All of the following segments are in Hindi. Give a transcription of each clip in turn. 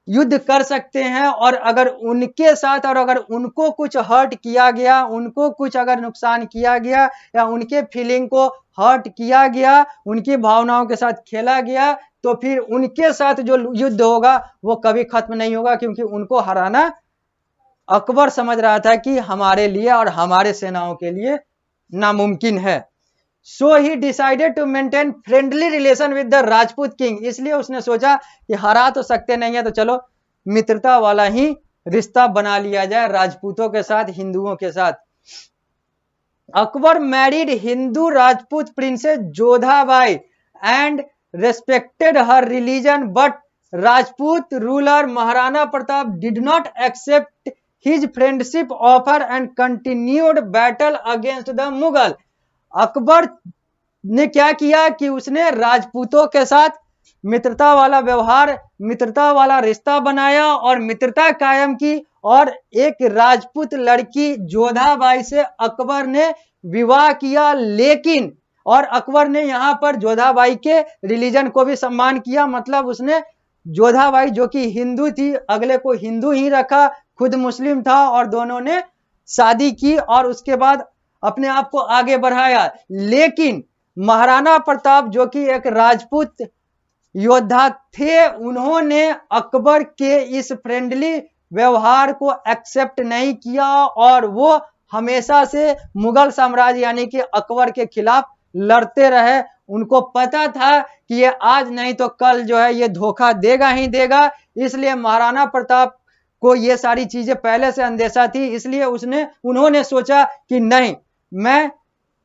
युद्ध कर सकते हैं, और अगर उनके साथ और अगर उनको कुछ हर्ट किया गया, उनको कुछ अगर नुकसान किया गया या उनके फीलिंग को हर्ट किया गया, उनकी भावनाओं के साथ खेला गया, तो फिर उनके साथ जो युद्ध होगा वो कभी खत्म नहीं होगा, क्योंकि उनको हराना अकबर समझ रहा था कि हमारे लिए और हमारे सेनाओं के लिए नामुमकिन है। So he decided to maintain friendly relation with the Rajput king, इसलिए उसने सोचा कि हरा तो सकते नहीं है, तो चलो मित्रता वाला ही रिश्ता बना लिया जाए राजपूतों के साथ, हिंदुओं के साथ। Akbar married Hindu Rajput princess Jodhabai and respected her religion, but Rajput ruler Maharana Pratap did not accept his friendship offer and continued battle against the Mughal. Akbar ने क्या किया कि उसने राजपूतों के साथ मित्रता वाला व्यवहार, मित्रता वाला रिश्ता बनाया और मित्रता कायम की, और एक राजपूत लड़की जोधाबाई से अकबर ने विवाह किया। लेकिन और अकबर ने यहां पर जोधाबाई के रिलीजन को भी सम्मान किया, मतलब उसने जोधाबाई जो कि हिंदू थी, अगले को हिंदू ही रखा, खुद मुस्लिम था, और दोनों ने शादी की और उसके बाद अपने आप को आगे बढ़ाया। लेकिन महाराणा प्रताप जो कि एक राजपूत योद्धा थे, उन्होंने अकबर के इस फ्रेंडली व्यवहार को एक्सेप्ट नहीं किया, और वो हमेशा से मुगल साम्राज्य यानी कि अकबर के खिलाफ लड़ते रहे। उनको पता था कि ये आज नहीं तो कल जो है ये धोखा देगा ही देगा, इसलिए महाराणा प्रताप को ये सारी चीजें पहले से अंदेशा थी। इसलिए उन्होंने सोचा कि नहीं, मैं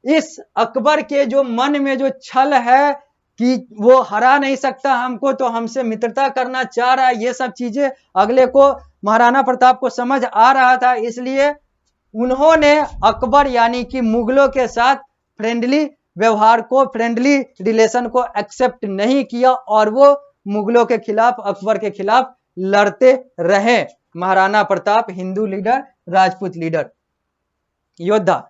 इस अकबर के जो मन में जो छल है कि वो हरा नहीं सकता हमको, तो हमसे मित्रता करना चाह रहा है, ये सब चीजें अगले को महाराणा प्रताप को समझ आ रहा था। इसलिए उन्होंने अकबर यानी कि मुगलों के साथ फ्रेंडली व्यवहार को, फ्रेंडली रिलेशन को एक्सेप्ट नहीं किया, और वो मुगलों के खिलाफ, अकबर के खिलाफ लड़ते रहे। महाराणा प्रताप हिंदू लीडर, राजपूत लीडर, योद्धा।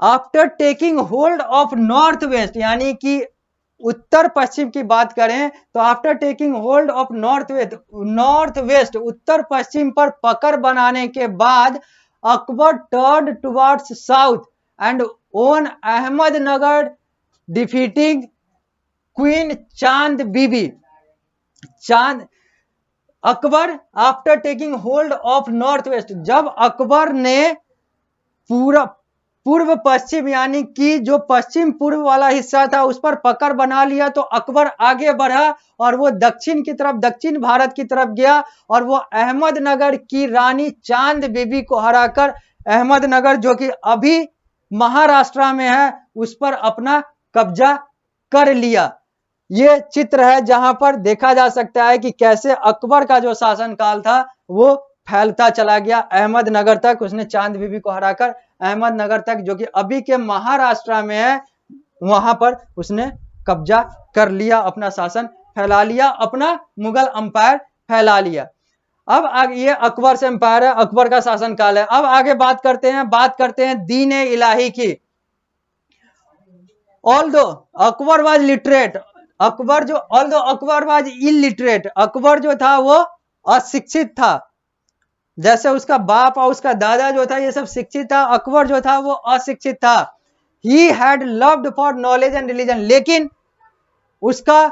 After taking hold of north west, यानी कि उत्तर पश्चिम की बात करें तो after taking hold of north west, उत्तर पश्चिम पर पकड़ बनाने के बाद Akbar turn towards south and on Ahmednagar, defeating queen Chand Bibi. Akbar after taking hold of north west, जब अकबर ने पूरा पूर्व पश्चिम यानी कि जो पश्चिम पूर्व वाला हिस्सा था उस पर पकड़ बना लिया, तो अकबर आगे बढ़ा और वो दक्षिण की तरफ, दक्षिण भारत की तरफ गया, और वो अहमदनगर की रानी चांद बीबी को हराकर अहमदनगर जो कि अभी महाराष्ट्र में है उस पर अपना कब्जा कर लिया। ये चित्र है जहां पर देखा जा सकता है कि कैसे अकबर का जो शासनकाल था वो फैलता चला गया अहमदनगर तक। उसने चांद बीबी को हराकर अहमदनगर तक जो कि अभी के महाराष्ट्र में है वहां पर उसने कब्जा कर लिया, अपना शासन फैला लिया, अपना मुगल अंपायर फैला लिया। अब आगे ये अकबर से अंपायर है, अकबर का शासनकाल है। अब आगे बात करते हैं दीन इलाही की। Although Akbar was literate, Akbar was illiterate, Akbar जो था वो अशिक्षित था। जैसे उसका बाप और उसका दादा जो था ये सब शिक्षित था, अकबर जो था वो अशिक्षित था। He had loved for knowledge and religion, लेकिन उसका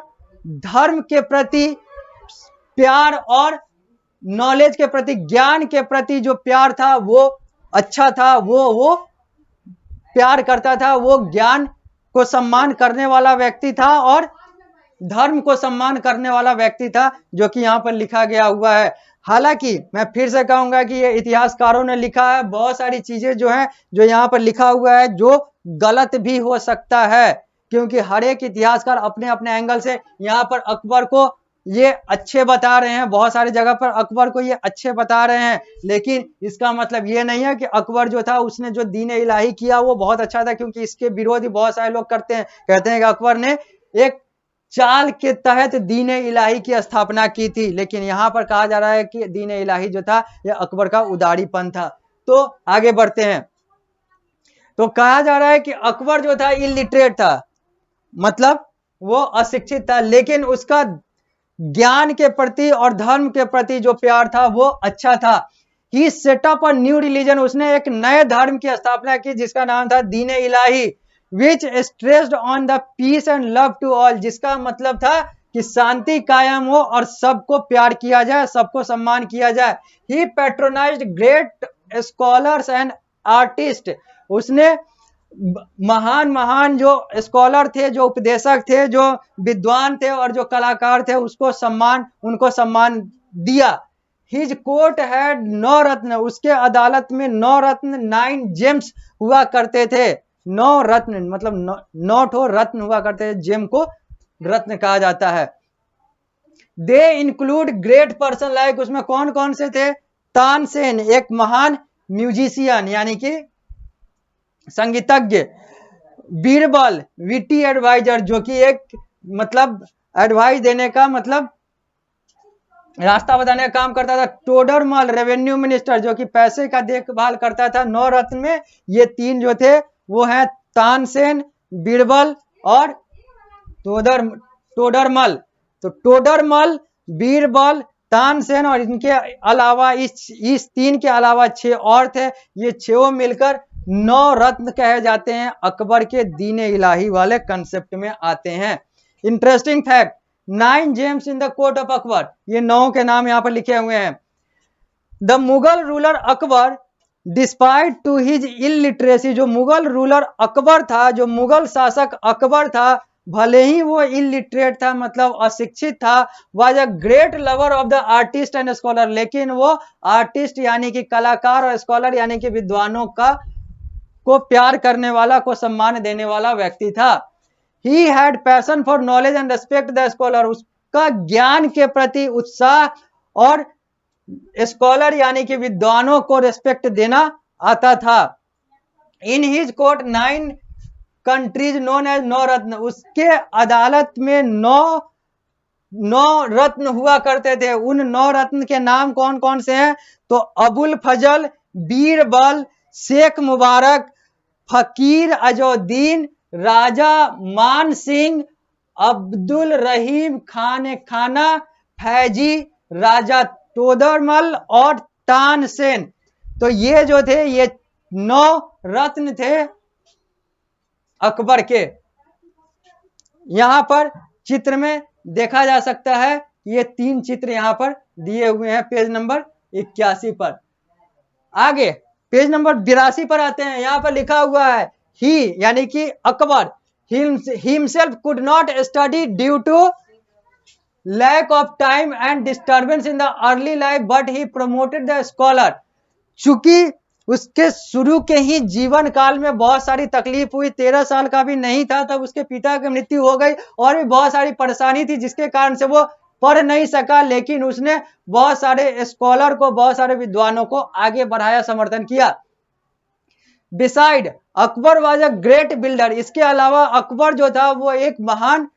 धर्म के प्रति प्यार और नॉलेज के प्रति, ज्ञान के प्रति जो प्यार था वो अच्छा था, वो प्यार करता था, वो ज्ञान को सम्मान करने वाला व्यक्ति था और धर्म को सम्मान करने वाला व्यक्ति था, जो कि यहाँ पर लिखा गया हुआ है। हालांकि मैं फिर से कहूंगा कि ये इतिहासकारों ने लिखा है, बहुत सारी चीजें जो है जो यहाँ पर लिखा हुआ है जो गलत भी हो सकता है, क्योंकि हर एक इतिहासकार अपने अपने एंगल से यहाँ पर अकबर को ये अच्छे बता रहे हैं, बहुत सारी जगह पर अकबर को ये अच्छे बता रहे हैं, लेकिन इसका मतलब ये नहीं है कि अकबर जो था उसने जो दीन इलाही किया वो बहुत अच्छा था, क्योंकि इसके विरोधी बहुत सारे लोग कहते हैं कि अकबर ने एक चाल के तहत दीन इलाही की स्थापना की थी, लेकिन यहां पर कहा जा रहा है कि दीन इलाही जो था यह अकबर का उदारीपन था। तो आगे बढ़ते हैं, तो कहा जा रहा है कि अकबर जो था इलिटरेट था, मतलब वो अशिक्षित था, लेकिन उसका ज्ञान के प्रति और धर्म के प्रति जो प्यार था वो अच्छा था। ही सेटअप अ न्यू रिलीजन, उसने एक नए धर्म की स्थापना की जिसका नाम था Din Ilahi, which stressed on the peace and love to all, जिसका मतलब था कि शांति कायम हो और सबको प्यार किया जाए, सबको सम्मान किया जाए। ही patronised great scholars and artist, उसने महान महान जो स्कॉलर थे, जो उपदेशक थे, जो विद्वान थे और जो कलाकार थे उनको सम्मान दिया। हिज कोर्ट हैड 9 रत्न, उसके अदालत में 9 रत्न 9 जेम्स हुआ करते थे। 9 रत्न मतलब 9 ठो रत्न हुआ करते थे, जेम को रत्न कहा जाता है। They include great person like, उसमें कौन कौन से थे? तानसेन, एक महान म्यूजिशियन यानी कि संगीतज्ञ। बीरबल, विटी एडवाइजर, जो कि एक मतलब एडवाइस देने का मतलब रास्ता बताने का काम करता था। टोडरमल, रेवेन्यू मिनिस्टर, जो कि पैसे का देखभाल करता था। 9 रत्न में ये 3 जो थे वो हैं तानसेन, बीरबल और टोडरमल। तो टोडरमल, बीरबल, तानसेन और इनके अलावा इस 3 के अलावा 6 और थे। ये 6 मिलकर 9 रत्न कहे जाते हैं, अकबर के दीन इलाही वाले कंसेप्ट में आते हैं। Interesting fact, 9 gems in the court of Akbar, ये 9 के नाम यहां पर लिखे हुए हैं। The Mughal ruler Akbar despite to his illiteracy, जो मुगल रूलर अकबर था, जो मुगल शासक अकबर था, भले ही वो इलिटरेट था मतलब अशिक्षित था, was a great lover of the artist and scholar, लेकिन वो आर्टिस्ट यानी कि कलाकार और स्कॉलर यानी कि विद्वानों को प्यार करने वाला, को सम्मान देने वाला व्यक्ति था। He had passion for knowledge and respect the scholar, उसका ज्ञान के प्रति उत्साह और स्कॉलर यानी कि विद्वानों को रेस्पेक्ट देना आता था। In his court 9 countries known as 9 ratna, उसके अदालत में 9 रत्न हुआ करते थे। उन 9 रत्न के नाम कौन कौन से हैं? तो अबुल फजल, बीरबल, शेख मुबारक, फकीर अजौद्दीन, राजा मान सिंह, अब्दुल रहीम खान खाना, फैजी, राजा टोडरमल और तानसेन। तो ये जो थे ये 9 रत्न थे अकबर के। यहां पर चित्र में देखा जा सकता है, ये 3 चित्र यहां पर दिए हुए हैं पेज नंबर 81 पर। आगे पेज नंबर 82 पर आते हैं। यहां पर लिखा हुआ है ही यानी कि Akbar himself could not study due to lack of time and disturbance in the early life but he promoted the scholar, चूंकि उसके शुरू के ही जीवन काल में बहुत सारी तकलीफ हुई, 13 साल का भी नहीं था तब उसके पिता की मृत्यु हो गई और भी बहुत सारी परेशानी थी जिसके कारण से वो पढ़ नहीं सका, लेकिन उसने बहुत सारे स्कॉलर को, बहुत सारे विद्वानों को आगे बढ़ाया, समर्थन किया। Beside Akbar was a great builder, इसके अलावा अकबर जो था वो एक महान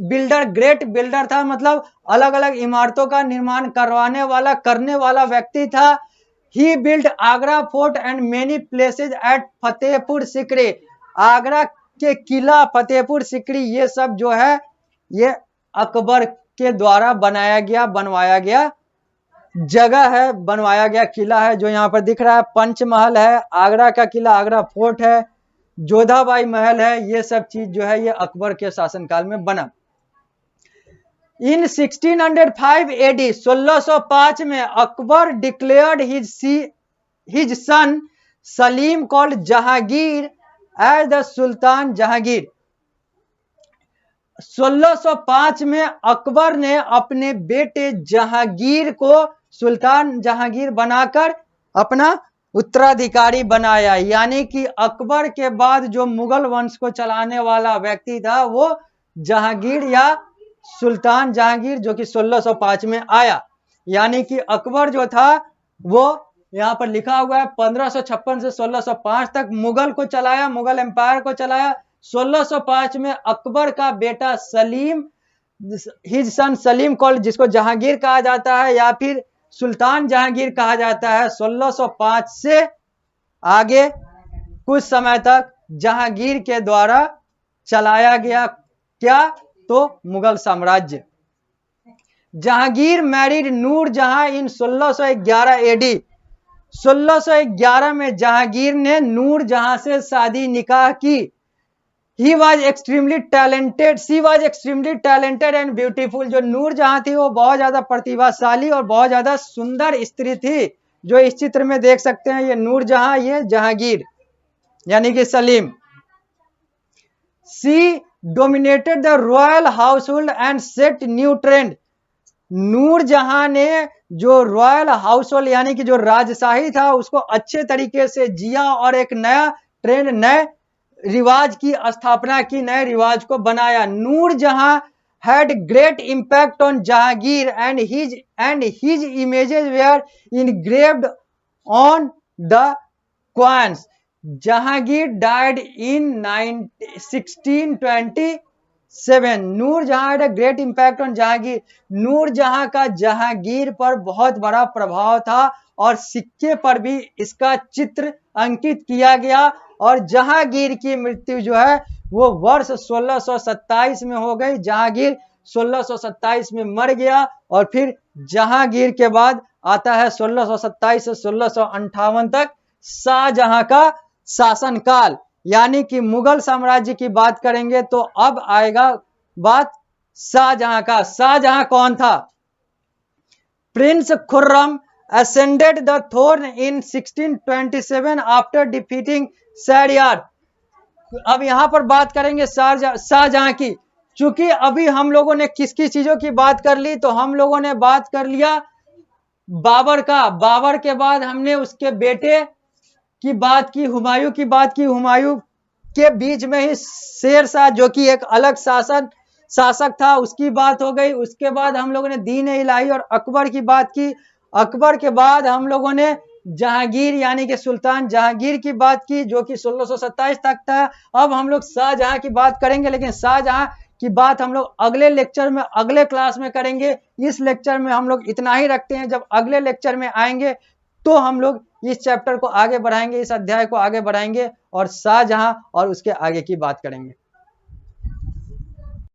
बिल्डर, ग्रेट बिल्डर था, मतलब अलग अलग इमारतों का निर्माण करने वाला व्यक्ति था। He build Agra fort and many places at Fatehpur Sikri, Agra के किला, फतेहपुर सिकरी, ये सब जो है ये अकबर के द्वारा बनवाया गया जगह है, बनवाया गया किला है, जो यहाँ पर दिख रहा है। पंचमहल है, आगरा का किला, आगरा फोर्ट है, जोधाबाई महल है, ये सब चीज जो है ये अकबर के शासनकाल में बना। इन 1605 एडी 1605 में Akbar declared his son Salim called Jahangir as the sultan Jahangir. 1605 में अकबर ने अपने बेटे जहांगीर को सुल्तान जहांगीर बनाकर अपना उत्तराधिकारी बनाया, यानी कि अकबर के बाद जो मुगल वंश को चलाने वाला व्यक्ति था वो जहांगीर या सुल्तान जहांगीर, जो कि 1605 में आया। यानी कि अकबर जो था वो यहाँ पर लिखा हुआ है 1556 से 1605 तक मुगल को चलाया, मुगल एम्पायर को चलाया। 1605 में अकबर का बेटा Salim, his son Salim called, जिसको जहांगीर कहा जाता है या फिर सुल्तान जहांगीर कहा जाता है, 1605 से आगे कुछ समय तक जहांगीर के द्वारा चलाया गया। क्या? तो मुगल साम्राज्य। जहांगीर मैरिड नूरजहां इन 1611 एडी। 1611 में जहांगीर ने नूरजहां से शादी निकाह की। He was extremely talented, she was extremely talented and beautiful। जो नूरजहां थी वो बहुत ज्यादा प्रतिभाशाली और बहुत ज्यादा सुंदर स्त्री थी। जो इस चित्र में देख सकते हैं, ये नूरजहां, ये जहांगीर यानी कि Salim. She dominated the royal household and set new trend। Noor Jahan ने जो रॉयल हाउसहोल्ड यानी कि जो राजशाही था उसको अच्छे तरीके से जिया और एक नया ट्रेंड, नए रिवाज की स्थापना की, नए रिवाज को बनाया। Noor Jahan had great impact on Jahangir and his images were engraved on the coins। Jahangir died in 1627। Noor Jahan had a great impact on Jahangir। Noor Jahan का जहांगीर पर बहुत बड़ा प्रभाव था और सिक्के पर भी इसका चित्र अंकित किया गया। और जहांगीर की मृत्यु जो है वो वर्ष 1627 में हो गई। जहांगीर 1627 में मर गया और फिर जहांगीर के बाद आता है 1627 से 1658 तक शाहजहां का शासनकाल। यानी कि मुगल साम्राज्य की बात करेंगे तो अब आएगा बात शाहजहां का। शाहजहां कौन था? Prince Khurram ascended the throne in 1627 after defeating Shahryar. अब यहां पर बात करेंगे शाहजहां की। चूंकि अभी हम लोगों ने किसकी चीजों की बात कर ली, तो हम लोगों ने बात कर लिया बाबर का। बाबर के बाद हमने उसके बेटे की बात की, हुमायूं की बात की। हुमायूं के बीच में ही शेरशाह जो कि एक अलग शासक था, उसकी बात हो गई। उसके बाद हम लोगों ने दीन इलाही और अकबर की बात की। अकबर के बाद हम लोगों ने जहांगीर यानी कि सुल्तान जहांगीर की बात की जो कि 1627 तक था। अब हम लोग शाहजहां की बात करेंगे, लेकिन शाहजहां की बात हम लोग अगले लेक्चर में, अगले क्लास में करेंगे। इस लेक्चर में हम लोग इतना ही रखते हैं। जब अगले लेक्चर में आएंगे तो हम लोग इस चैप्टर को आगे बढ़ाएंगे, इस अध्याय को आगे बढ़ाएंगे और शाहजहां और उसके आगे की बात करेंगे।